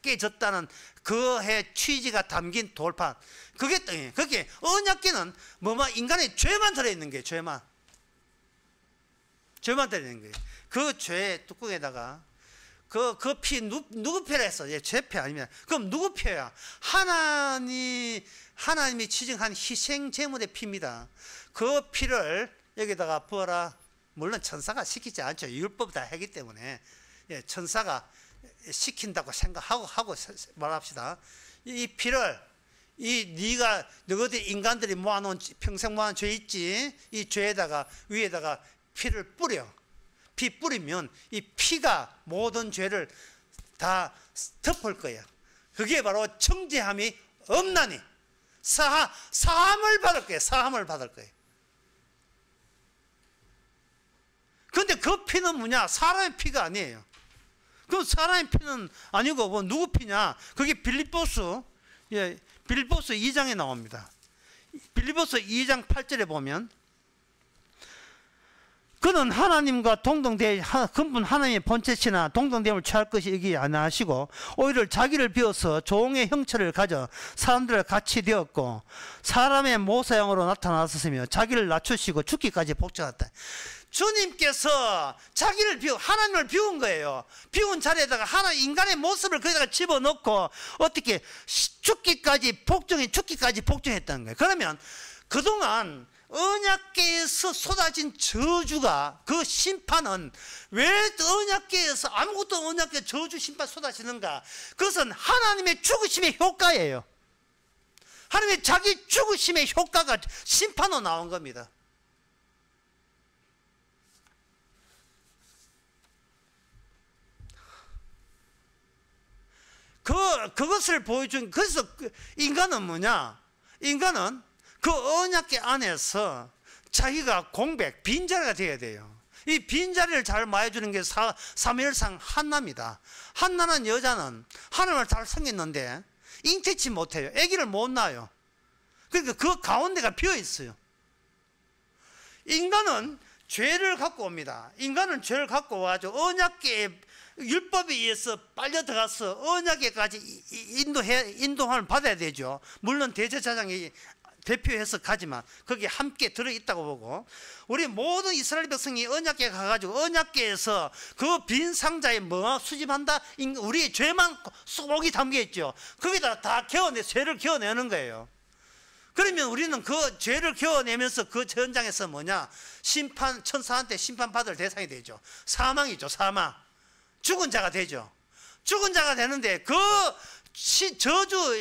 깨졌다는 그 해 취지가 담긴 돌판. 그게 언약궤는 인간의 죄만 들어있는 게 죄만. 죄만 때리는 거예요. 그 죄의 뚜껑에다가 그 피 누구 피라 했어? 예, 죄피 아니면 그럼 누구 피야? 하나님이 지정한 희생 제물의 피입니다. 그 피를 여기다가 부어라. 물론 천사가 시키지 않죠. 율법 다 하기 때문에. 예, 천사가 시킨다고 생각하고 말합시다. 이 피를 네가 너희들 인간들이 모아놓은 평생 모아놓은 죄 있지? 이 죄에다가 위에다가 피를 뿌려. 피 뿌리면 이 피가 모든 죄를 다 덮을 거야. 그게 바로 정죄함이 없나니 사함을 받을 거예요. 사함을 받을 거예요. 그런데 그 피는 뭐냐? 사람의 피가 아니에요. 그 사람의 피는 아니고 뭐 누구 피냐? 그게 빌립보서 2장에 나옵니다. 빌립보서 2장 8절에 보면 그는 하나님과 동등되어 근본 하나님의 본체시나 동등됨을 취할 것이 여기 안 하시고 오히려 자기를 비워서 종의 형체를 가져 사람들과 같이 되었고 사람의 모사형으로 나타났으며 자기를 낮추시고 죽기까지 복종했다. 주님께서 자기를 하나님을 비운 거예요. 비운 자리에다가 인간의 모습을 거기다가 집어넣고 어떻게 죽기까지 복종했다는 거예요. 그러면 그동안 언약궤에서 쏟아진 저주가 그 심판은 왜 언약궤에서 아무것도 언약궤 저주 심판 쏟아지는가? 그것은 하나님의 죽으심의 효과예요. 하나님의 자기 죽으심의 효과가 심판으로 나온 겁니다. 그것을 보여준, 그래서 인간은 뭐냐? 인간은 그 언약궤 안에서 자기가 빈자리가 되어야 돼요. 이 빈자리를 잘 마해주는 게 사무엘상 한나입니다. 한나는 여자는 하나님을 잘 섬겼는데 잉태치 못해요. 아기를 못 낳아요. 그러니까 그 가운데가 비어 있어요. 인간은 죄를 갖고 옵니다. 인간은 죄를 갖고 와가지고 언약궤 율법에 의해서 빨려 들어가서 언약궤까지 인도함을 받아야 되죠. 물론 대제사장이 대표해서 가지만 거기에 함께 들어있다고 보고 우리 모든 이스라엘 백성이 언약궤 가가지고 언약궤에서 그 빈 상자에 뭐 수집한다? 우리의 죄만 쏙이 담겨있죠. 거기다 다 죄를 겨워내는 거예요. 그러면 우리는 그 죄를 겨워내면서 그 현장에서 뭐냐? 천사한테 심판받을 대상이 되죠. 사망이죠. 사망. 죽은 자가 되죠. 죽은 자가 되는데 그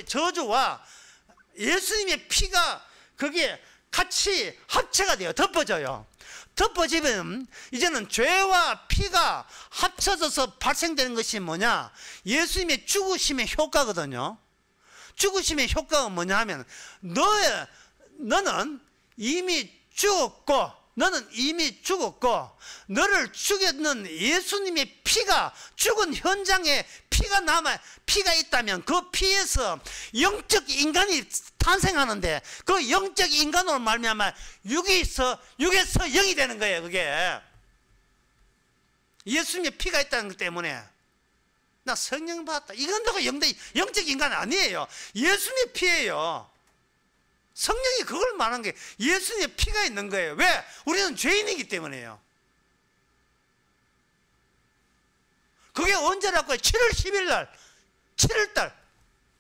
저주와 예수님의 피가 거기에 같이 합체가 돼요. 덮어져요. 덮어지면 이제는 죄와 피가 합쳐져서 발생되는 것이 뭐냐? 예수님의 죽으심의 효과거든요. 죽으심의 효과가 뭐냐 하면 너는 이미 죽었고 너를 죽였는 예수님의 피가 죽은 현장에 피가 있다면 그 피에서 영적 인간이 탄생하는데 그 영적 인간으로 말미암아 육에서 영이 되는 거예요. 그게 예수님의 피가 있다는 것 때문에 나 성령 받았다. 이건 너가 영적 인간 아니에요. 예수님의 피예요. 성령이 그걸 말한 게 예수님의 피가 있는 거예요. 왜? 우리는 죄인이기 때문에요. 그게 언제라고요? 7월 10일 날 7월달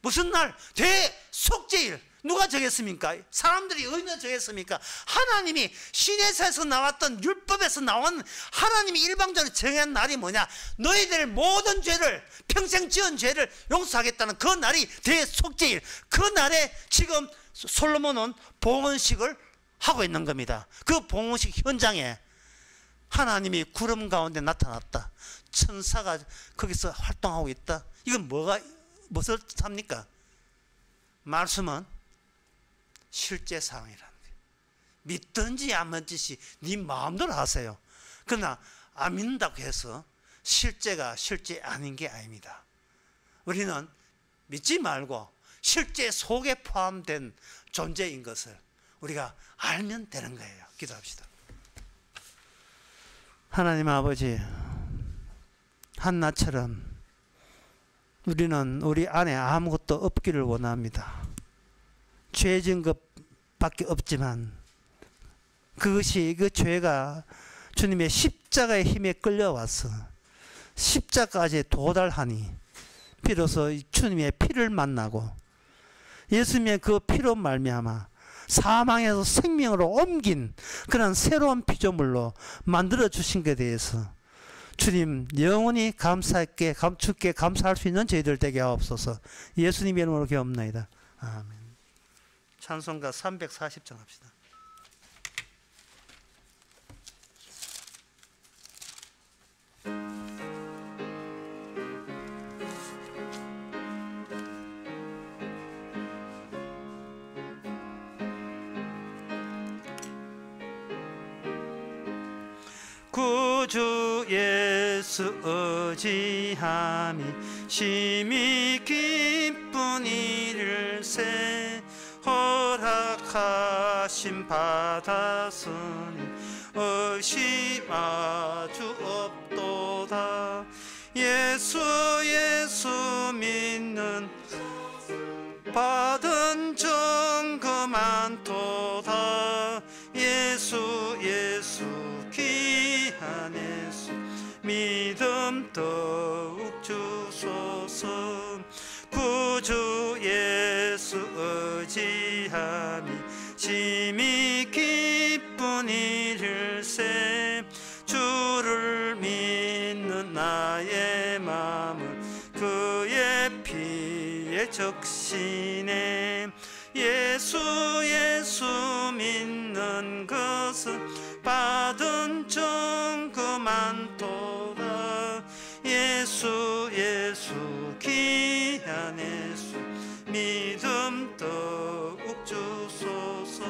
무슨 날? 대속죄일. 누가 정했습니까? 사람들이 의인을 정했습니까? 하나님이 시내사에서 나왔던 율법에서 나온 하나님이 일방적으로 정한 날이 뭐냐? 너희들 모든 죄를 평생 지은 죄를 용서하겠다는 그 날이 대속죄일. 그 날에 지금 솔로몬은 봉헌식을 하고 있는 겁니다. 그 봉헌식 현장에 하나님이 구름 가운데 나타났다. 천사가 거기서 활동하고 있다. 이건 무엇을 삽니까? 말씀은 실제 상황이라는 거예요. 믿든지 안 믿든지 네 마음대로 하세요. 그러나 안 믿는다고 해서 실제가 실제 아닌 게 아닙니다. 우리는 믿지 말고 실제 속에 포함된 존재인 것을 우리가 알면 되는 거예요. 기도합시다. 하나님 아버지, 한나처럼 우리는 우리 안에 아무것도 없기를 원합니다. 죄 지은 것밖에 없지만 그 죄가 주님의 십자가의 힘에 끌려와서 십자가까지 도달하니 비로소 주님의 피를 만나고 예수님의 그 피로 말미암아 사망에서 생명으로 옮긴 그런 새로운 피조물로 만들어 주신 것에 대해서 주님 영원히 감사하게 주께 감사할 수 있는 저희들 되게 하옵소서. 예수님 이름으로 기도합나이다. 아멘. 찬송가 340장 합시다. 구주 예수 의지함이 심히 기쁜 일일세 허락하심 받았으니 의심하주 없도다. 예수 믿는 받은 증거 많도다. 예수 귀한 예수 믿음 더욱 주소서. 구주 예수 의지함이 심히 기쁜 일일세 주를 믿는 나의 마음을 그의 피에 적시네. 예수 믿는 것은 받은 증거 많도다. 예수 귀한 예수 믿음 더욱 주소서.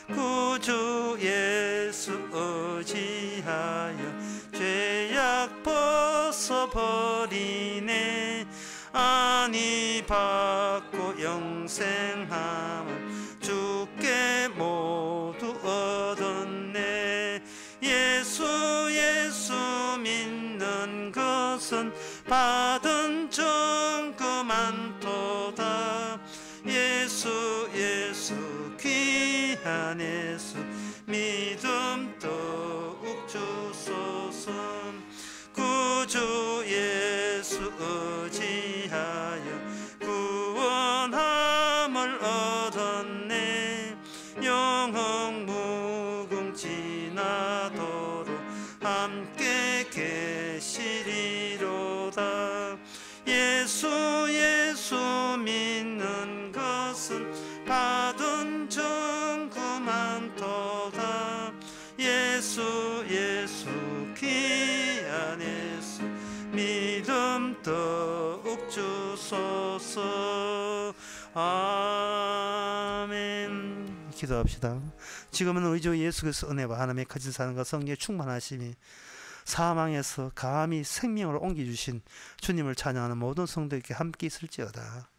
구주 예수 의지하여 죄악 벗어버리네. 안위 받고 영생함을 주께 모두 얻었네. 예수 믿는 것은 받은 증거 많도다. 예수 귀한 예수 믿음 더욱 주소서. 구주 예수 의지하여 구원함을 얻었네. 영영 무궁지나도록 함께 계시리로다. 예수 믿는 것은 받은 증거 많도다. 예수 귀한 예수 믿음 더욱 주소서. 아멘. 기도합시다. 지금은 우리 주 예수 그리스도 은혜와 하나님의 거짓 사랑과 성령의 충만하심이 사망에서 감히 생명을 옮겨주신 주님을 찬양하는 모든 성도에게 함께 있을지어다.